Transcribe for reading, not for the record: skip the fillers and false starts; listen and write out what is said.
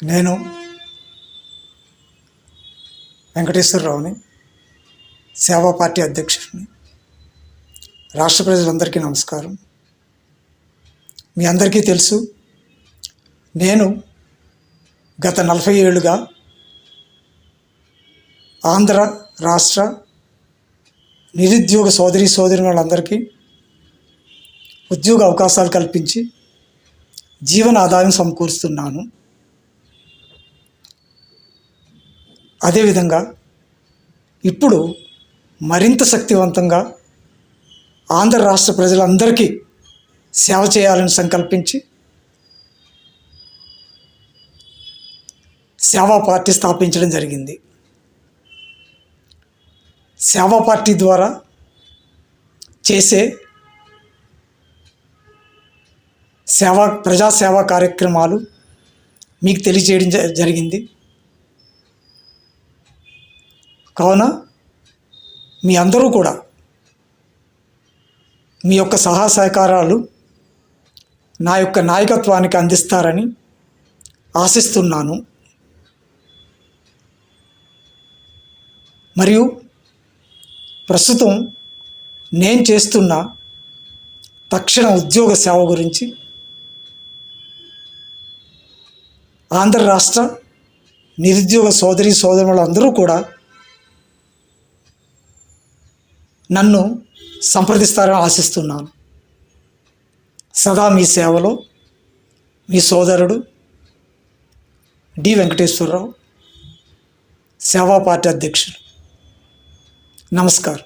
నేను వెంకటేశ్వరరావుని, సేవా పార్టీ అధ్యక్షుడిని. రాష్ట్ర ప్రజలందరికీ నమస్కారం. మీ అందరికీ తెలుసు, నేను గత 40 ఏళ్ళుగా ఆంధ్ర రాష్ట్ర నిరుద్యోగ సోదరీమణులందరికీ ఉద్యోగ అవకాశాలు కల్పించి జీవన ఆదాయం సమకూరుస్తున్నాను. అదేవిధంగా ఇప్పుడు మరింత శక్తివంతంగా ఆంధ్ర రాష్ట్ర ప్రజలందరికీ సేవ చేయాలని సంకల్పించి సేవా పార్టీ స్థాపించడం జరిగింది. సేవా పార్టీ ద్వారా చేసే ప్రజాసేవా కార్యక్రమాలు మీకు తెలియజేయడం జరిగింది. కావున మీ అందరూ కూడా మీ యొక్క సహాయ సహకారాలు నా యొక్క నాయకత్వానికి అందిస్తారని ఆశిస్తున్నాను. మరియు ప్రస్తుతం నేను చేస్తున్న తక్షణ ఉద్యోగ సేవ గురించి ఆంధ్ర రాష్ట్ర నిరుద్యోగ సోదరులందరూ కూడా నన్ను సంప్రదిస్తారని ఆశిస్తున్నాను. సదా మీ సేవలో మీ సోదరుడు డి వెంకటేశ్వరరావు, సేవా పార్టీ అధ్యక్షుడు. నమస్కారం.